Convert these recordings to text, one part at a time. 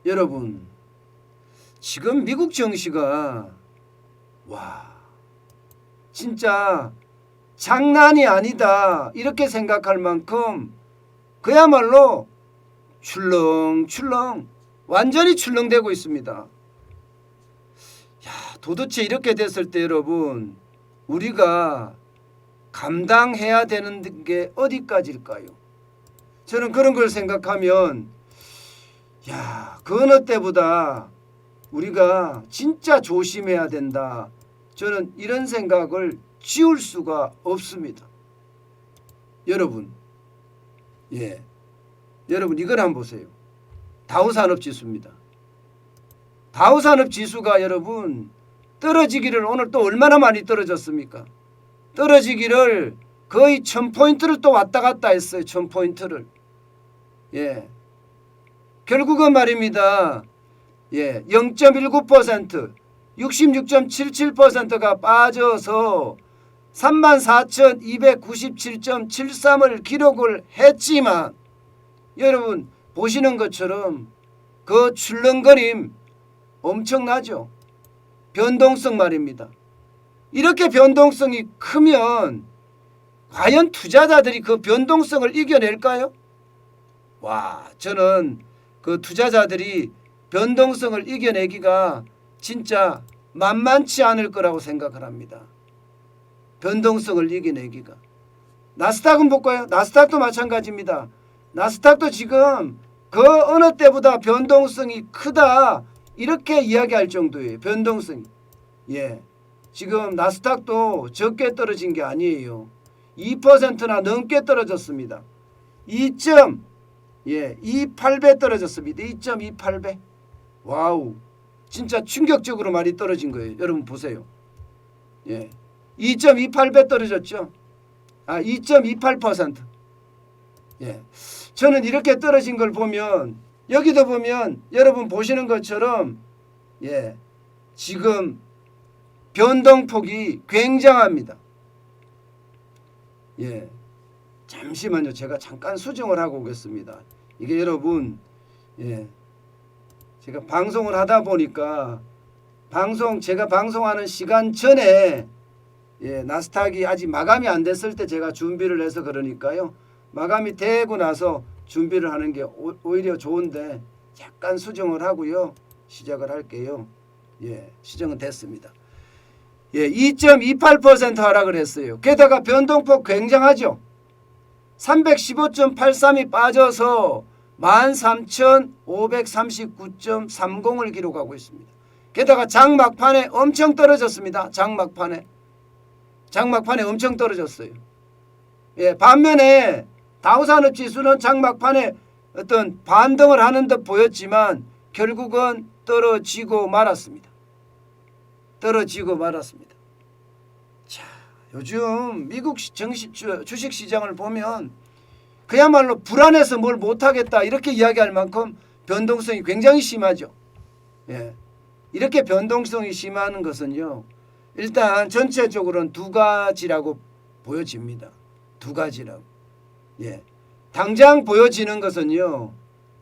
여러분, 지금 미국 정시가 진짜 장난이 아니다 이렇게 생각할 만큼 그야말로 출렁출렁 완전히 출렁대고 있습니다. 도대체 이렇게 됐을 때 여러분, 우리가 감당해야 되는 게 어디까지일까요? 저는 그런 걸 생각하면 그 어느 때보다 우리가 진짜 조심해야 된다. 저는 이런 생각을 지울 수가 없습니다. 여러분, 여러분 이걸 한번 보세요. 다우산업지수입니다. 다우산업지수가 여러분 떨어지기를 오늘 또 얼마나 많이 떨어졌습니까? 떨어지기를 거의 1000포인트를 또 왔다 갔다 했어요. 1000포인트를. 결국은 말입니다. 0.19%, 66.77%가 빠져서 34,297.73을 기록을 했지만 여러분 보시는 것처럼 그 출렁거림 엄청나죠. 변동성 말입니다. 이렇게 변동성이 크면 과연 투자자들이 그 변동성을 이겨낼까요? 저는 그 투자자들이 변동성을 이겨내기가 진짜 만만치 않을 거라고 생각을 합니다. 변동성을 이겨내기가. 나스닥은 볼까요? 나스닥도 마찬가지입니다. 나스닥도 지금 그 어느 때보다 변동성이 크다 이렇게 이야기할 정도예요. 변동성이. 지금 나스닥도 적게 떨어진 게 아니에요. 2%나 넘게 떨어졌습니다. 2.28배 떨어졌습니다. 2.28배. 와우. 진짜 충격적으로 많이 떨어진 거예요. 여러분 보세요. 2.28배 떨어졌죠. 2.28%. 저는 이렇게 떨어진 걸 보면 여기도 보면 여러분 보시는 것처럼 지금 변동폭이 굉장합니다. 잠시만요. 제가 잠깐 수정을 하고 오겠습니다. 이게 여러분 제가 방송을 하다 보니까 제가 방송하는 시간 전에 나스닥이 아직 마감이 안 됐을 때 제가 준비를 해서 그러니까요. 마감이 되고 나서 준비를 하는 게 오히려 좋은데 약간 수정을 하고요. 시작을 할게요. 수정은 됐습니다. 2.28% 하락을 했어요. 게다가 변동폭 굉장하죠. 315.83이 빠져서 13,539.30을 기록하고 있습니다. 게다가 장막판에 엄청 떨어졌습니다. 장막판에 엄청 떨어졌어요. 반면에 다우산업지수는 장막판에 어떤 반등을 하는 듯 보였지만 결국은 떨어지고 말았습니다. 자, 요즘 미국 주식시장을 보면 그야말로 불안해서 뭘 못하겠다 이렇게 이야기할 만큼 변동성이 굉장히 심하죠. 이렇게 변동성이 심한 것은요. 일단 전체적으로는 두 가지라고 보여집니다. 두 가지라고. 당장 보여지는 것은요.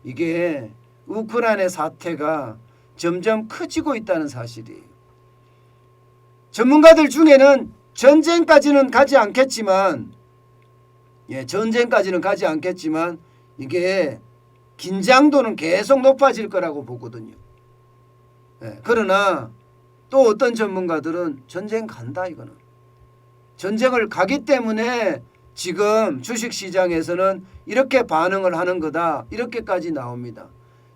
이게 우크라이나 사태가 점점 커지고 있다는 사실이에요. 전문가들 중에는 전쟁까지는 가지 않겠지만 이게 긴장도는 계속 높아질 거라고 보거든요. 그러나 또 어떤 전문가들은 전쟁 간다 이거는. 전쟁을 가기 때문에 지금 주식시장에서는 이렇게 반응을 하는 거다 이렇게까지 나옵니다.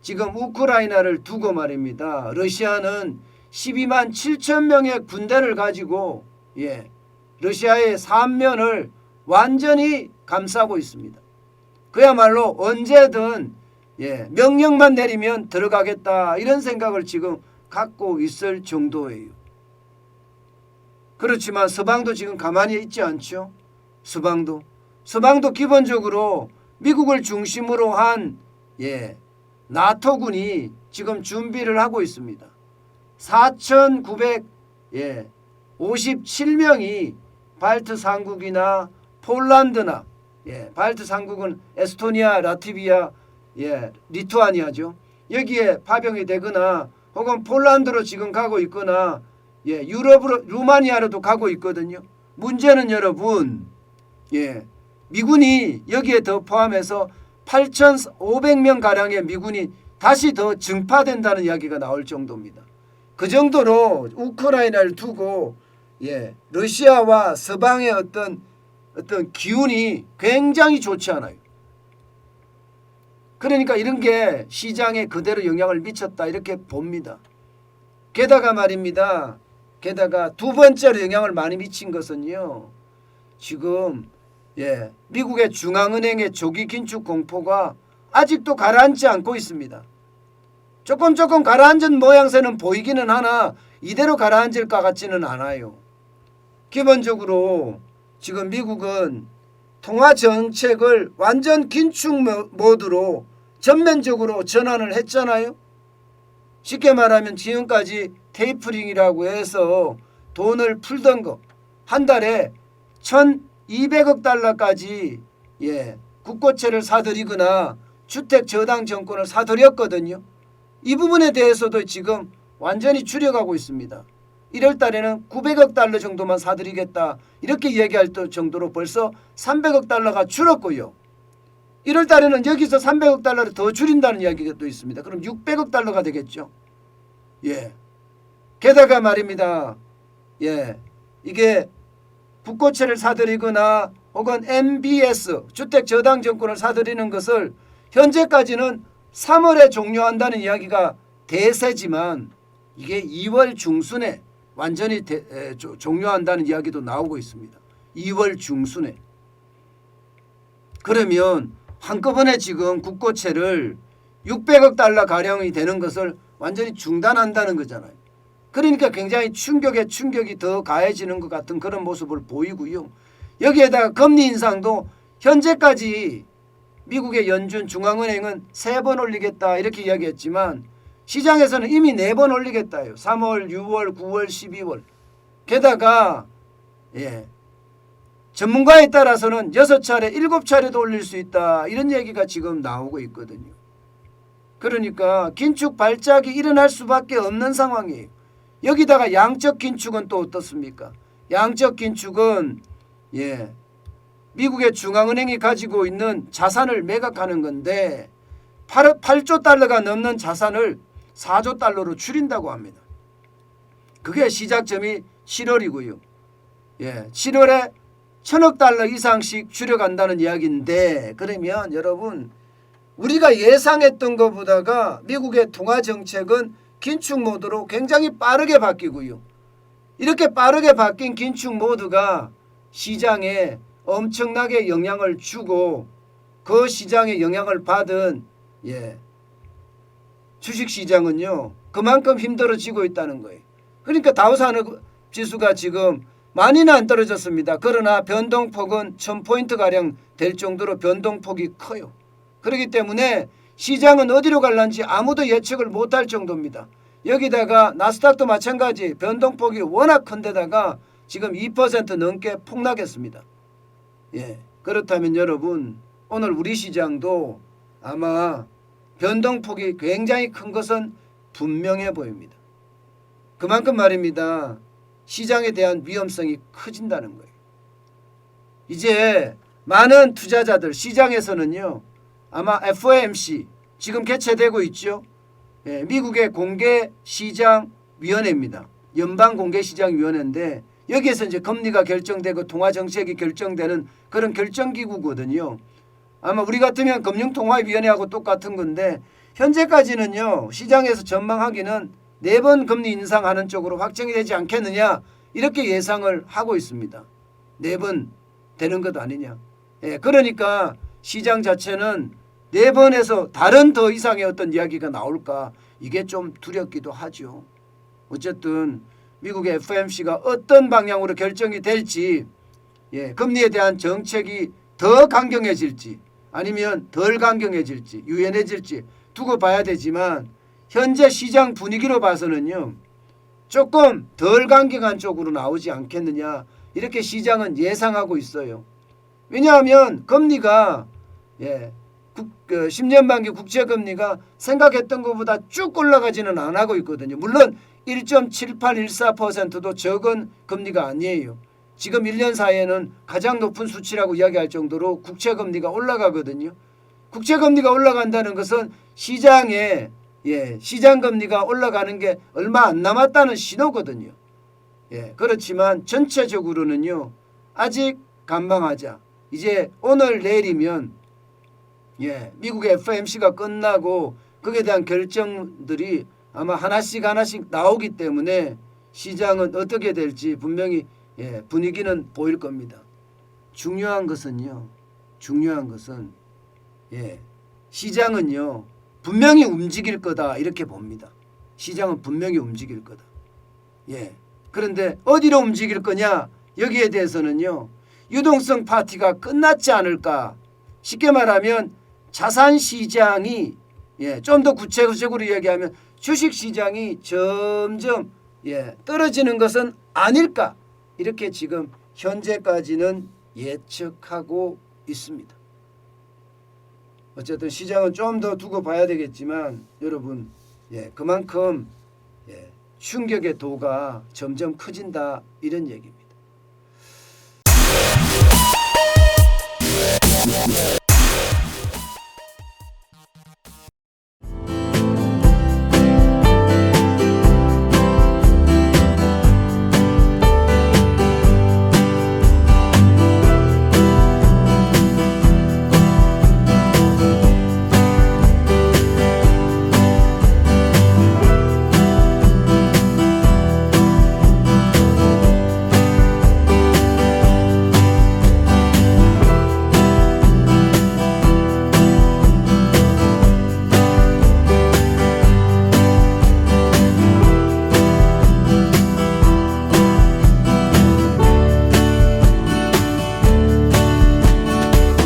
지금 우크라이나를 두고 말입니다. 러시아는 12만 7천 명의 군대를 가지고 러시아의 삼면을 완전히 감싸고 있습니다. 그야말로 언제든 명령만 내리면 들어가겠다 이런 생각을 지금 갖고 있을 정도예요. 그렇지만 서방도 지금 가만히 있지 않죠. 서방도 기본적으로 미국을 중심으로 한 나토군이 지금 준비를 하고 있습니다. 4,957명이 발트 삼국이나 폴란드나 발트 삼국은 에스토니아, 라트비아, 리투아니아죠. 여기에 파병이 되거나 혹은 폴란드로 지금 가고 있거나 유럽으로 루마니아로도 가고 있거든요. 문제는 여러분 미군이 여기에 더 포함해서 8,500명 가량의 미군이 다시 더 증파된다는 이야기가 나올 정도입니다. 그 정도로 우크라이나를 두고 러시아와 서방의 어떤 기운이 굉장히 좋지 않아요. 그러니까 이런 게 시장에 그대로 영향을 미쳤다 이렇게 봅니다. 게다가 말입니다. 게다가 두 번째로 영향을 많이 미친 것은요. 지금 미국의 중앙은행의 조기 긴축 공포가 아직도 가라앉지 않고 있습니다. 조금 가라앉은 모양새는 보이기는 하나 이대로 가라앉을 것 같지는 않아요. 기본적으로 지금 미국은 통화 정책을 완전 긴축 모드로 전면적으로 전환을 했잖아요. 쉽게 말하면 지금까지 테이퍼링이라고 해서 돈을 풀던 거 한 달에 1,200억 달러까지 국고채를 사들이거나 주택 저당 정권을 사들였거든요. 이 부분에 대해서도 지금 완전히 줄여가고 있습니다. 1월 달에는 900억 달러 정도만 사들이겠다 이렇게 얘기할 정도로 벌써 300억 달러가 줄었고요. 1월 달에는 여기서 300억 달러를 더 줄인다는 이야기가 또 있습니다. 그럼 600억 달러가 되겠죠. 게다가 말입니다. 이게 국고채를 사들이거나 혹은 MBS 주택 저당 정권을 사들이는 것을 현재까지는 3월에 종료한다는 이야기가 대세지만 이게 2월 중순에 완전히 종료한다는 이야기도 나오고 있습니다. 2월 중순에. 그러면 한꺼번에 지금 국고채를 600억 달러 가량이 되는 것을 완전히 중단한다는 거잖아요. 그러니까 굉장히 충격이 더 가해지는 것 같은 그런 모습을 보이고요. 여기에다가 금리 인상도 현재까지 미국의 연준 중앙은행은 3번 올리겠다 이렇게 이야기했지만 시장에서는 이미 4번 올리겠다요. 3월, 6월, 9월, 12월. 게다가 전문가에 따라서는 6차례, 7차례도 올릴 수 있다. 이런 얘기가 지금 나오고 있거든요. 그러니까 긴축 발작이 일어날 수밖에 없는 상황이에요. 여기다가 양적 긴축은 또 어떻습니까? 양적 긴축은 미국의 중앙은행이 가지고 있는 자산을 매각하는 건데 8조 달러가 넘는 자산을 4조 달러로 줄인다고 합니다. 그게 시작점이 7월이고요. 7월에 1,000억 달러 이상씩 줄여간다는 이야기인데 그러면 여러분 우리가 예상했던 것보다가 미국의 통화 정책은 긴축 모드로 굉장히 빠르게 바뀌고요. 이렇게 빠르게 바뀐 긴축 모드가 시장에 엄청나게 영향을 주고 그 시장에 영향을 받은 주식시장은요. 그만큼 힘들어지고 있다는 거예요. 그러니까 다우산업지수가 지금 많이는 안 떨어졌습니다. 그러나 변동폭은 1,000포인트가량 될 정도로 변동폭이 커요. 그렇기 때문에 시장은 어디로 갈런지 아무도 예측을 못할 정도입니다. 여기다가 나스닥도 마찬가지 변동폭이 워낙 큰 데다가 지금 2% 넘게 폭락했습니다. 그렇다면 여러분 오늘 우리 시장도 아마 변동폭이 굉장히 큰 것은 분명해 보입니다. 그만큼 말입니다. 시장에 대한 위험성이 커진다는 거예요. 이제 많은 투자자들 시장에서는요. 아마 FOMC 지금 개최되고 있죠. 미국의 공개시장위원회입니다. 연방공개시장위원회인데 여기에서 이제 금리가 결정되고 통화정책이 결정되는 그런 결정기구거든요. 아마 우리 같으면 금융통화위원회하고 똑같은 건데 현재까지는요. 시장에서 전망하기는 4번 금리 인상하는 쪽으로 확정이 되지 않겠느냐 이렇게 예상을 하고 있습니다. 4번 되는 것 아니냐. 그러니까 시장 자체는 4번에서 다른 더 이상의 어떤 이야기가 나올까 이게 좀 두렵기도 하죠. 어쨌든 미국의 FOMC가 어떤 방향으로 결정이 될지 금리에 대한 정책이 더 강경해질지 아니면 덜 강경해질지 유연해질지 두고 봐야 되지만 현재 시장 분위기로 봐서는요. 조금 덜 강경한 쪽으로 나오지 않겠느냐 이렇게 시장은 예상하고 있어요. 왜냐하면 금리가 그 10년 만기 국채금리가 생각했던 것보다 쭉 올라가지는 안 하고 있거든요. 물론 1.7814%도 적은 금리가 아니에요. 지금 1년 사이에는 가장 높은 수치라고 이야기할 정도로 국채금리가 올라가거든요. 국채금리가 올라간다는 것은 시장에 시장금리가 올라가는 게 얼마 안 남았다는 신호거든요. 그렇지만 전체적으로는요. 아직 관망하자. 이제 오늘 내일이면 미국의 FOMC가 끝나고 거기에 대한 결정들이 아마 하나씩 나오기 때문에 시장은 어떻게 될지 분명히 분위기는 보일 겁니다. 중요한 것은요. 시장은요. 분명히 움직일 거다 이렇게 봅니다. 시장은 분명히 움직일 거다. 그런데 어디로 움직일 거냐? 여기에 대해서는요. 유동성 파티가 끝났지 않을까? 쉽게 말하면 자산시장이 좀 더 구체적으로 이야기하면 주식시장이 점점 떨어지는 것은 아닐까? 이렇게 지금 현재까지는 예측하고 있습니다. 어쨌든 시장은 좀 더 두고 봐야 되겠지만 여러분 그만큼 충격의 도가 점점 커진다 이런 얘기입니다.